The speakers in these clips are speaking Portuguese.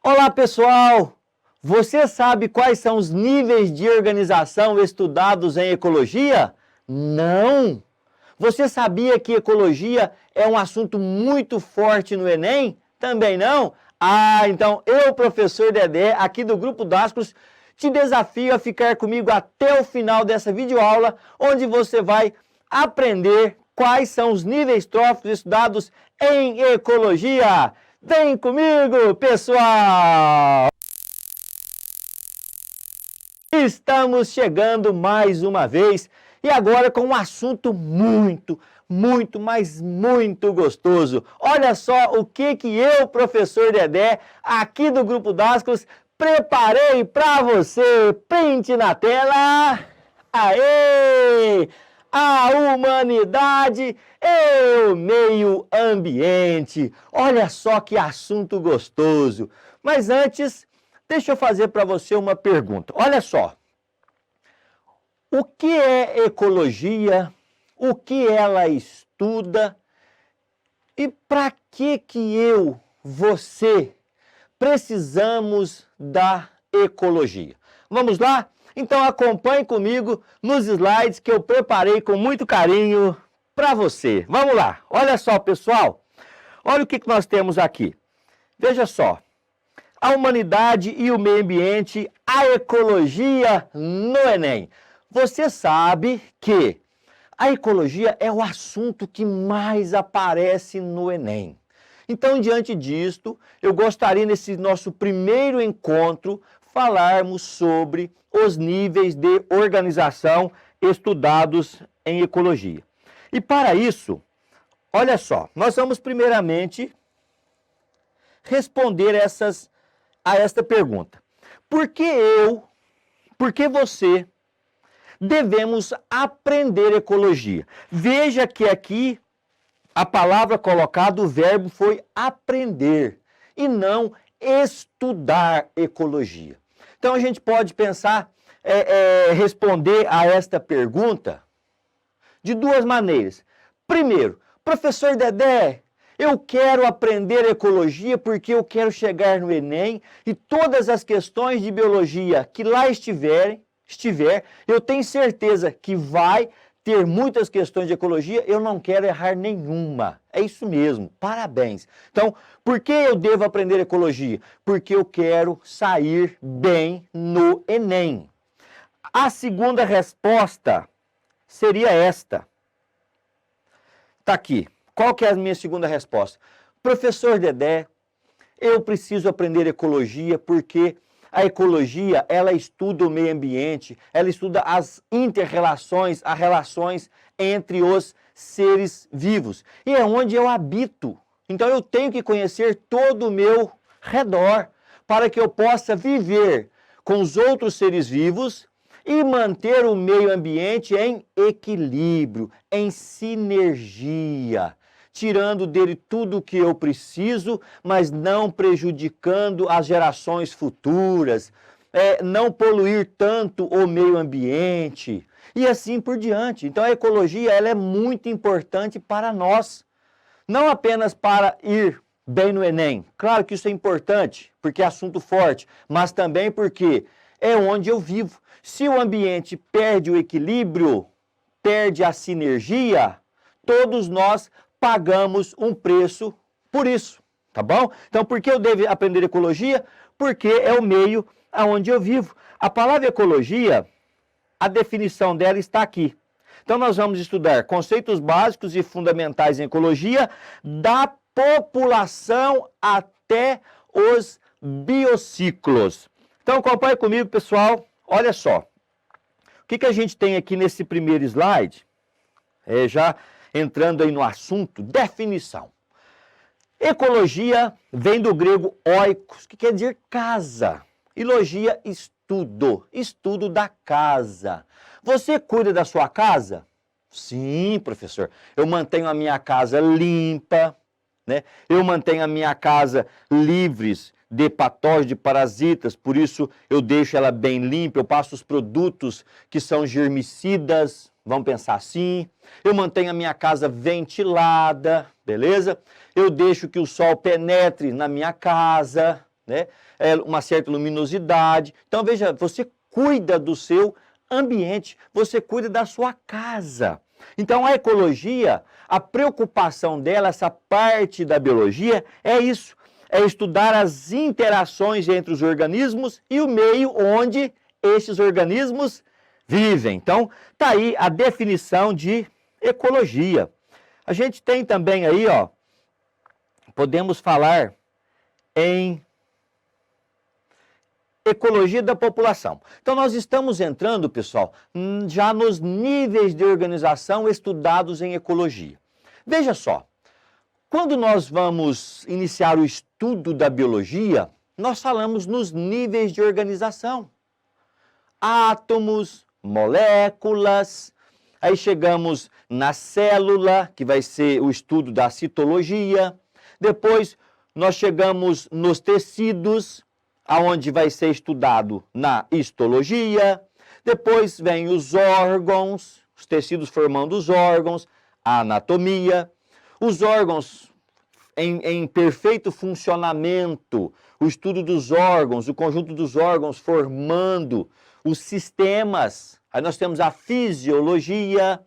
Olá, pessoal! Você sabe quais são os níveis de organização estudados em ecologia? Não! Você sabia que ecologia é um assunto muito forte no Enem? Também não? Então eu, professor Dedé, aqui do Grupo Dascos, te desafio a ficar comigo até o final dessa videoaula, onde você vai aprender quais são os níveis tróficos estudados em ecologia. Vem comigo, pessoal! Estamos chegando mais uma vez e agora com um assunto muito gostoso. Olha só o que eu, professor Dedé, aqui do Grupo Dascos, preparei para você. Print na tela. Aê! A humanidade e o meio ambiente. Olha só que assunto gostoso. Mas antes, deixa eu fazer para você uma pergunta. Olha só. O que é ecologia? O que ela estuda? E para que você, precisamos da ecologia? Vamos lá? Então acompanhe comigo nos slides que eu preparei com muito carinho para você. Vamos lá. Olha só, pessoal. Olha o que nós temos aqui. Veja só. A humanidade e o meio ambiente, a ecologia no Enem. Você sabe que a ecologia é o assunto que mais aparece no Enem. Então, diante disto, eu gostaria, nesse nosso primeiro encontro, falarmos sobre os níveis de organização estudados em ecologia. E para isso, olha só, nós vamos primeiramente responder a esta pergunta. Por que você devemos aprender ecologia? Veja que aqui a palavra colocada, o verbo foi aprender e não estudar ecologia. Então a gente pode pensar, responder a esta pergunta de duas maneiras. Primeiro, professor Dedé, eu quero aprender ecologia porque eu quero chegar no Enem e todas as questões de biologia que lá estiver, eu tenho certeza que vai ter muitas questões de ecologia, eu não quero errar nenhuma. É isso mesmo, parabéns. Então, por que eu devo aprender ecologia? Porque eu quero sair bem no Enem. A segunda resposta seria esta. Está aqui. Qual que é a minha segunda resposta? Professor Dedé, eu preciso aprender ecologia porque a ecologia, ela estuda o meio ambiente, ela estuda as inter-relações, as relações entre os seres vivos. E é onde eu habito. Então eu tenho que conhecer todo o meu redor para que eu possa viver com os outros seres vivos e manter o meio ambiente em equilíbrio, em sinergia, tirando dele tudo o que eu preciso, mas não prejudicando as gerações futuras, não poluir tanto o meio ambiente e assim por diante. Então a ecologia ela é muito importante para nós, não apenas para ir bem no Enem. Claro que isso é importante, porque é assunto forte, mas também porque é onde eu vivo. Se o ambiente perde o equilíbrio, perde a sinergia, todos nós pagamos um preço por isso, tá bom? Então, por que eu devo aprender ecologia? Porque é o meio onde eu vivo. A palavra ecologia, a definição dela está aqui. Então, nós vamos estudar conceitos básicos e fundamentais em ecologia, da população até os biociclos. Então, acompanhe comigo, pessoal. Olha só. O que a gente tem aqui nesse primeiro slide? Já entrando aí no assunto, definição. Ecologia vem do grego oikos, que quer dizer casa. E logia, estudo, estudo da casa. Você cuida da sua casa? Sim, professor. Eu mantenho a minha casa limpa, né? Eu mantenho a minha casa livres de patógenos, de parasitas, por isso eu deixo ela bem limpa, eu passo os produtos que são germicidas, vamos pensar assim. Eu mantenho a minha casa ventilada, beleza? Eu deixo que o sol penetre na minha casa, né? Uma certa luminosidade. Então, veja, você cuida do seu ambiente, você cuida da sua casa. Então, a ecologia, a preocupação dela, essa parte da biologia, é isso. É estudar as interações entre os organismos e o meio onde estes organismos vivem. Então, tá aí a definição de ecologia. A gente tem também aí, ó, podemos falar em ecologia da população. Então, nós estamos entrando, pessoal, já nos níveis de organização estudados em ecologia. Veja só, quando nós vamos iniciar o estudo da biologia, nós falamos nos níveis de organização. Átomos, moléculas, aí chegamos na célula, que vai ser o estudo da citologia. Depois nós chegamos nos tecidos, aonde vai ser estudado na histologia. Depois vem os órgãos, os tecidos formando os órgãos, a anatomia. Os órgãos em perfeito funcionamento, o estudo dos órgãos, o conjunto dos órgãos formando os sistemas. Aí nós temos a fisiologia.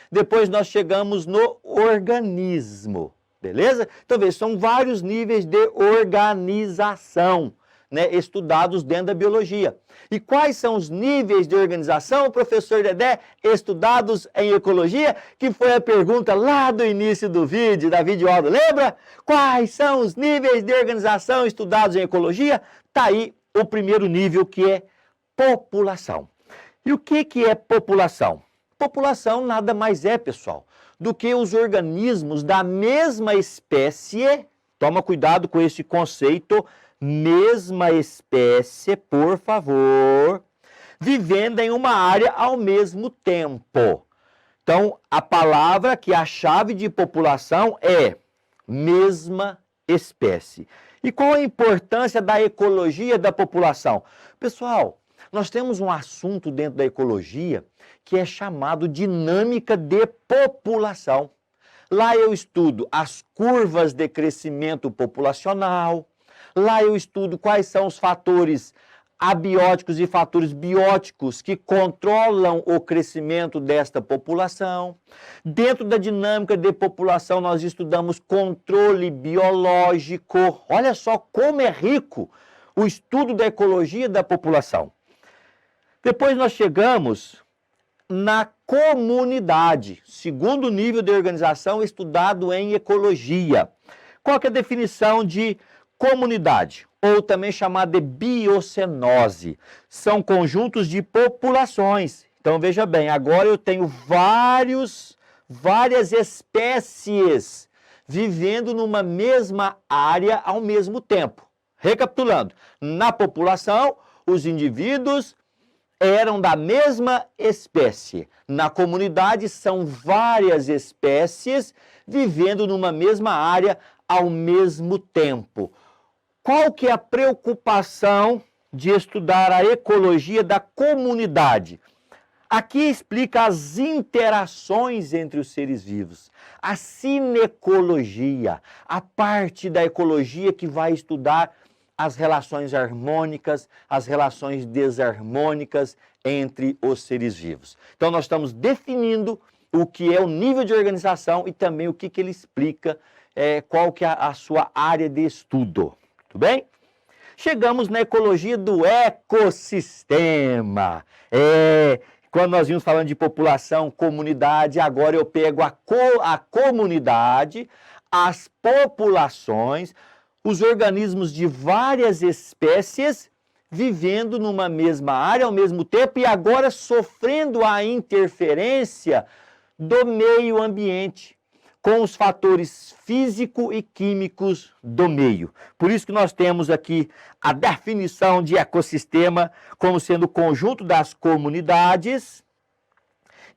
Depois nós chegamos no organismo, beleza? Então, veja, são vários níveis de organização, né, estudados dentro da biologia. E quais são os níveis de organização, professor Dedé, estudados em ecologia? Que foi a pergunta lá do início do vídeo, da videoaula, lembra? Quais são os níveis de organização estudados em ecologia? Tá aí o primeiro nível, que é população. E o que é população? População nada mais é, pessoal, do que os organismos da mesma espécie. Toma cuidado com esse conceito, mesma espécie, por favor, vivendo em uma área ao mesmo tempo. Então, a palavra que é a chave de população é mesma espécie. E qual a importância da ecologia da população? Pessoal, nós temos um assunto dentro da ecologia que é chamado dinâmica de população. Lá eu estudo as curvas de crescimento populacional. Lá eu estudo quais são os fatores abióticos e fatores bióticos que controlam o crescimento desta população. Dentro da dinâmica de população, nós estudamos controle biológico. Olha só como é rico o estudo da ecologia da população. Depois nós chegamos na comunidade, segundo nível de organização estudado em ecologia. Qual que é a definição de comunidade, ou também chamada de biocenose? São conjuntos de populações. Então, veja bem, agora eu tenho várias espécies vivendo numa mesma área ao mesmo tempo. Recapitulando, na população, os indivíduos eram da mesma espécie. Na comunidade, são várias espécies vivendo numa mesma área ao mesmo tempo. Qual que é a preocupação de estudar a ecologia da comunidade? Aqui explica as interações entre os seres vivos, a sinecologia, a parte da ecologia que vai estudar as relações harmônicas, as relações desarmônicas entre os seres vivos. Então, nós estamos definindo o que é o nível de organização e também o que ele explica, qual que é a sua área de estudo. Tudo bem? Chegamos na ecologia do ecossistema. Quando nós vimos falando de população, comunidade, agora eu pego a comunidade, as populações, os organismos de várias espécies vivendo numa mesma área ao mesmo tempo e agora sofrendo a interferência do meio ambiente com os fatores físico e químicos do meio. Por isso que nós temos aqui a definição de ecossistema como sendo o conjunto das comunidades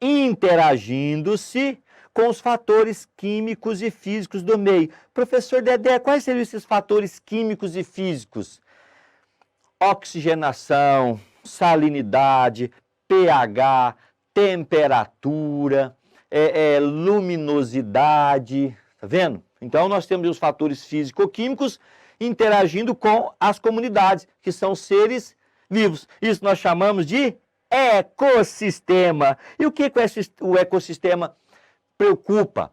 interagindo-se com os fatores químicos e físicos do meio. Professor Dedé, quais seriam esses fatores químicos e físicos? Oxigenação, salinidade, pH, temperatura, luminosidade, tá vendo? Então nós temos os fatores físico-químicos interagindo com as comunidades, que são seres vivos. Isso nós chamamos de ecossistema. E o que o ecossistema preocupa?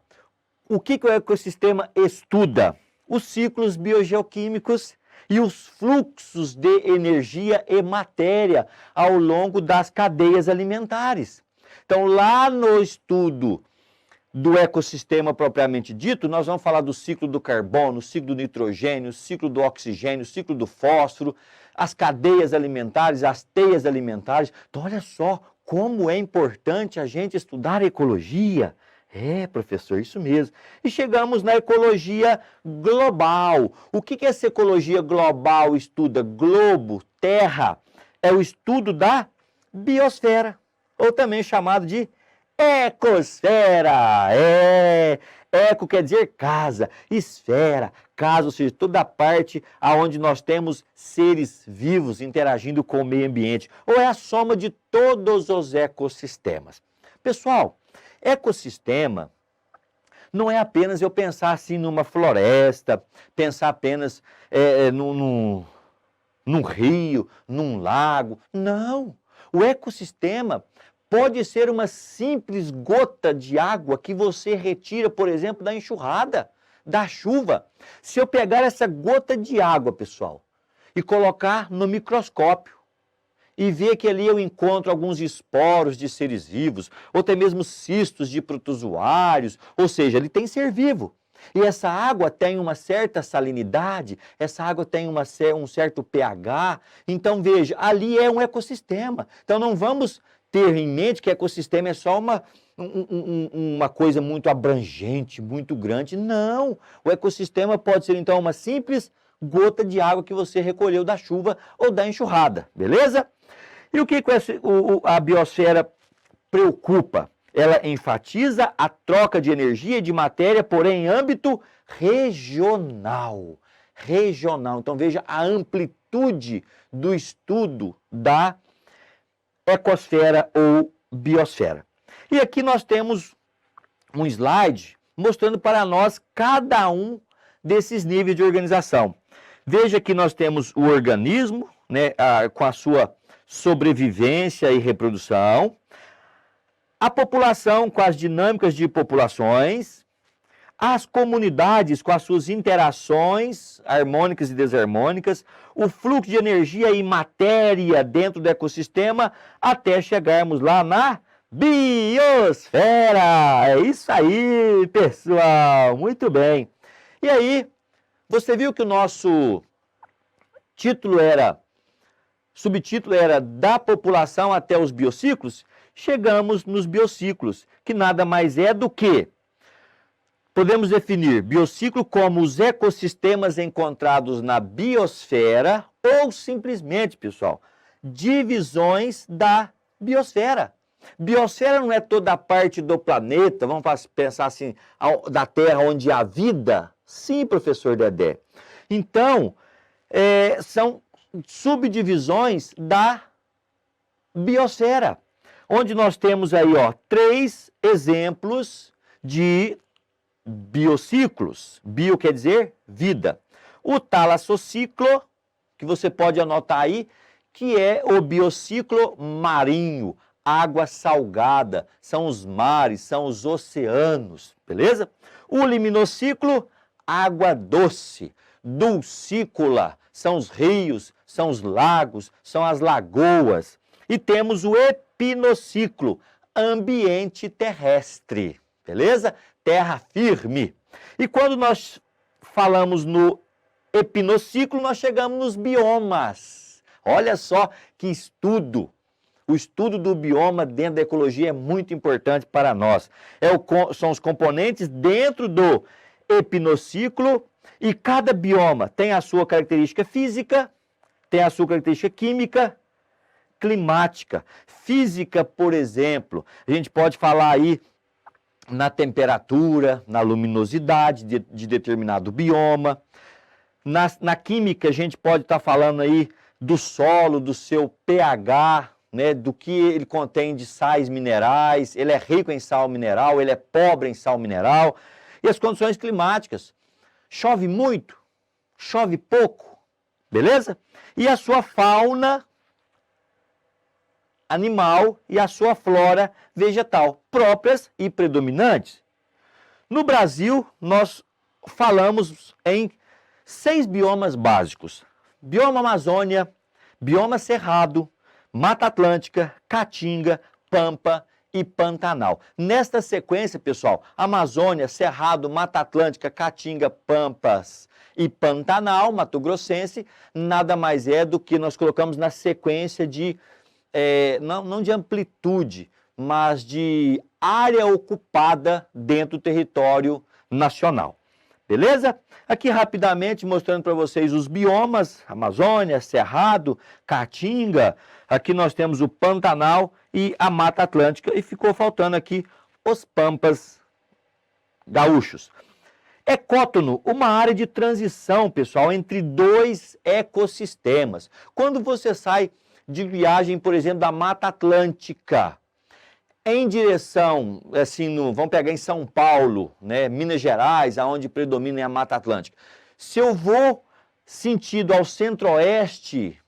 O que o ecossistema estuda? Os ciclos biogeoquímicos e os fluxos de energia e matéria ao longo das cadeias alimentares. Então, lá no estudo do ecossistema propriamente dito, nós vamos falar do ciclo do carbono, ciclo do nitrogênio, ciclo do oxigênio, ciclo do fósforo, as cadeias alimentares, as teias alimentares. Então, olha só como é importante a gente estudar ecologia. É, professor, isso mesmo. E chegamos na ecologia global. O que essa ecologia global estuda? Globo, terra, é o estudo da biosfera, ou também chamado de ecosfera. Eco quer dizer casa, esfera, casa, ou seja, toda a parte onde nós temos seres vivos interagindo com o meio ambiente, ou é a soma de todos os ecossistemas. Pessoal, ecossistema não é apenas eu pensar assim numa floresta, pensar apenas num rio, num lago. Não! O ecossistema pode ser uma simples gota de água que você retira, por exemplo, da enxurrada, da chuva. Se eu pegar essa gota de água, pessoal, e colocar no microscópio, e ver que ali eu encontro alguns esporos de seres vivos, ou até mesmo cistos de protozoários, ou seja, ele tem ser vivo. E essa água tem uma certa salinidade, essa água tem um certo pH, então veja, ali é um ecossistema. Então não vamos ter em mente que ecossistema é só uma coisa muito abrangente, muito grande. Não, o ecossistema pode ser então uma simples gota de água que você recolheu da chuva ou da enxurrada, beleza? E o que a biosfera preocupa? Ela enfatiza a troca de energia e de matéria, porém em âmbito regional. Regional. Então veja a amplitude do estudo da ecosfera ou biosfera. E aqui nós temos um slide mostrando para nós cada um desses níveis de organização. Veja que nós temos o organismo, né, com a sua sobrevivência e reprodução, a população com as dinâmicas de populações, as comunidades com as suas interações harmônicas e desarmônicas, o fluxo de energia e matéria dentro do ecossistema, até chegarmos lá na biosfera. É isso aí, pessoal, muito bem. E aí, você viu que o nosso subtítulo era da população até os biociclos? Chegamos nos biociclos, que nada mais é do que, podemos definir biociclo como os ecossistemas encontrados na biosfera ou simplesmente, pessoal, divisões da biosfera. Biosfera não é toda a parte do planeta, vamos pensar assim, da Terra onde há vida? Sim, professor Dedé. Então, são subdivisões da biosfera, onde nós temos aí, 3 exemplos de biociclos. Bio quer dizer vida. O talassociclo, que você pode anotar aí, que é o biociclo marinho, água salgada, são os mares, são os oceanos, beleza? O liminociclo, água doce. Dulcícola, são os rios, são os lagos, são as lagoas. E temos o epinociclo, ambiente terrestre, beleza? Terra firme. E quando nós falamos no epinociclo, nós chegamos nos biomas. Olha só que estudo. O estudo do bioma dentro da ecologia é muito importante para nós. São os componentes dentro do epinociclo e cada bioma tem a sua característica física, tem a sua característica química, climática. Física, por exemplo, a gente pode falar aí na temperatura, na luminosidade de determinado bioma. Na química, a gente pode estar falando aí do solo, do seu pH, né, do que ele contém de sais minerais, ele é rico em sal mineral, ele é pobre em sal mineral. E as condições climáticas. Chove muito chove pouco, beleza? E a sua fauna animal e a sua flora vegetal, próprias e predominantes. No Brasil, nós falamos em 6 biomas básicos: bioma Amazônia, bioma Cerrado, Mata Atlântica, Caatinga, Pampa e Pantanal. Nesta sequência, pessoal, Amazônia, Cerrado, Mata Atlântica, Caatinga, Pampas e Pantanal, Mato Grossense, nada mais é do que nós colocamos na sequência de, não de amplitude, mas de área ocupada dentro do território nacional. Beleza? Aqui rapidamente mostrando para vocês os biomas: Amazônia, Cerrado, Caatinga. Aqui nós temos o Pantanal e a Mata Atlântica, e ficou faltando aqui os Pampas gaúchos. Ecótono, uma área de transição, pessoal, entre 2 ecossistemas. Quando você sai de viagem, por exemplo, da Mata Atlântica em direção, assim, vamos pegar em São Paulo, né, Minas Gerais, aonde predomina a Mata Atlântica. Se eu vou sentido ao centro-oeste,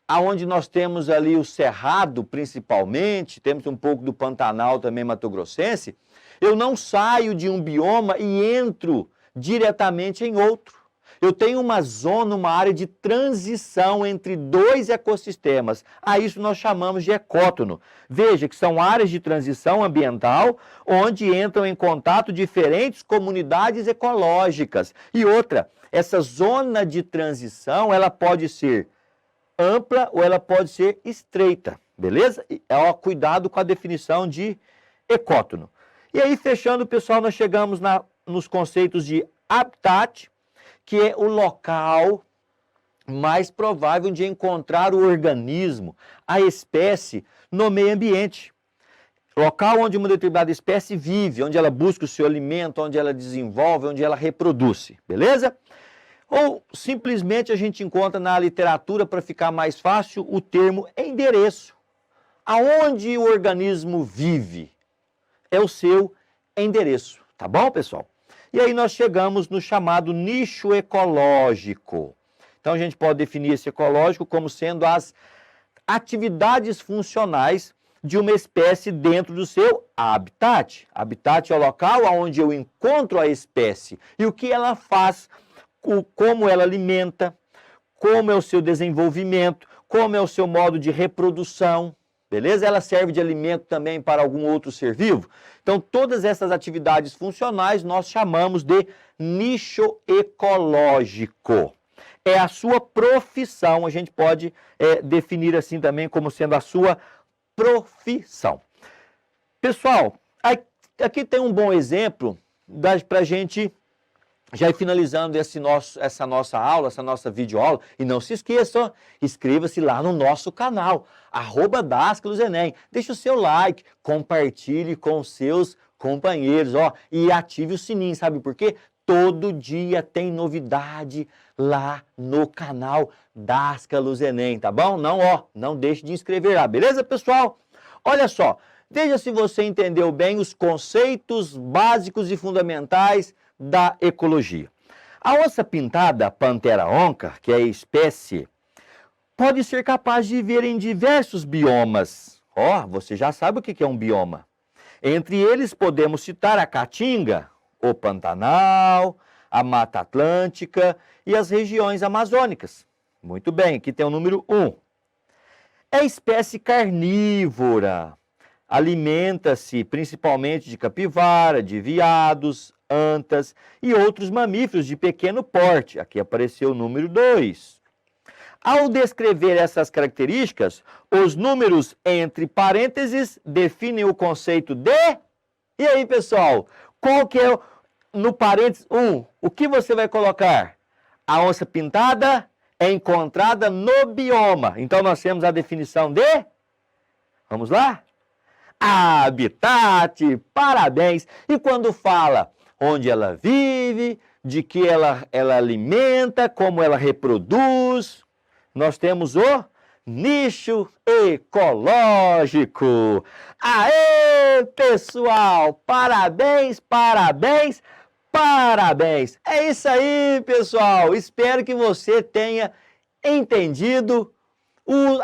aonde nós temos ali o Cerrado, principalmente, temos um pouco do Pantanal também, Mato Grossense, eu não saio de um bioma e entro diretamente em outro. Eu tenho uma zona, uma área de transição entre 2 ecossistemas. A isso nós chamamos de ecótono. Veja que são áreas de transição ambiental onde entram em contato diferentes comunidades ecológicas. E outra, essa zona de transição, ela pode ser ampla ou ela pode ser estreita, beleza? Cuidado com a definição de ecótono. E aí, fechando, pessoal, nós chegamos nos conceitos de habitat, que é o local mais provável de encontrar o organismo, a espécie, no meio ambiente. Local onde uma determinada espécie vive, onde ela busca o seu alimento, onde ela desenvolve, onde ela reproduz, beleza? Ou simplesmente a gente encontra na literatura, para ficar mais fácil, o termo endereço. Aonde o organismo vive é o seu endereço, tá bom, pessoal? E aí nós chegamos no chamado nicho ecológico. Então a gente pode definir esse ecológico como sendo as atividades funcionais de uma espécie dentro do seu habitat. Habitat é o local onde eu encontro a espécie e o que ela faz, como ela alimenta, como é o seu desenvolvimento, como é o seu modo de reprodução. Beleza? Ela serve de alimento também para algum outro ser vivo. Então, todas essas atividades funcionais nós chamamos de nicho ecológico. É a sua profissão, a gente pode definir assim também como sendo a sua profissão. Pessoal, aqui tem um bom exemplo para a gente já ir finalizando essa nossa aula, essa nossa videoaula. E não se esqueça, inscreva-se lá no nosso canal, @DascalosEnem. Deixa o seu like, compartilhe com seus companheiros, e ative o sininho, sabe por quê? Todo dia tem novidade lá no canal DascalosEnem, tá bom? Não deixe de inscrever lá, beleza, pessoal? Olha só, veja se você entendeu bem os conceitos básicos e fundamentais da ecologia. A onça pintada, Panthera onca, que é a espécie, pode ser capaz de viver em diversos biomas. Você já sabe o que é um bioma. Entre eles podemos citar a Caatinga, o Pantanal, a Mata Atlântica e as regiões amazônicas. Muito bem, aqui tem o número 1. É espécie carnívora. Alimenta-se principalmente de capivara, de veados, antas e outros mamíferos de pequeno porte. Aqui apareceu o número 2. Ao descrever essas características, os números entre parênteses definem o conceito de... E aí, pessoal, qual que é no parênteses 1? O que você vai colocar? A onça pintada é encontrada no bioma. Então, nós temos a definição de... Vamos lá? Habitat, parabéns! E quando fala onde ela vive, de que ela alimenta, como ela reproduz, nós temos o nicho ecológico. Aê, pessoal! Parabéns, parabéns, Parabéns! É isso aí, pessoal! Espero que você tenha entendido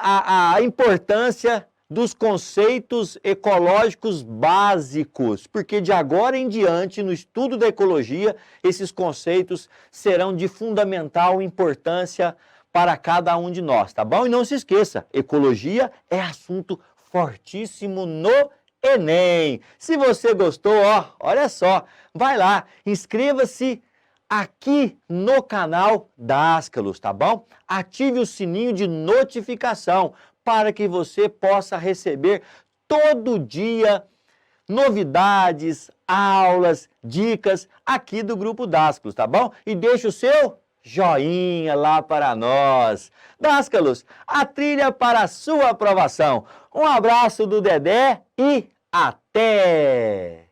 a importância dos conceitos ecológicos básicos, porque de agora em diante, no estudo da ecologia, esses conceitos serão de fundamental importância para cada um de nós, tá bom? E não se esqueça, ecologia é assunto fortíssimo no Enem. Se você gostou, ó, olha só, vai lá, inscreva-se aqui no canal Dascalos, tá bom? Ative o sininho de notificação para que você possa receber todo dia novidades, aulas, dicas aqui do Grupo Dascalos, tá bom? E deixa o seu joinha lá para nós. Dascalos, a trilha para a sua aprovação. Um abraço do Dedé e até!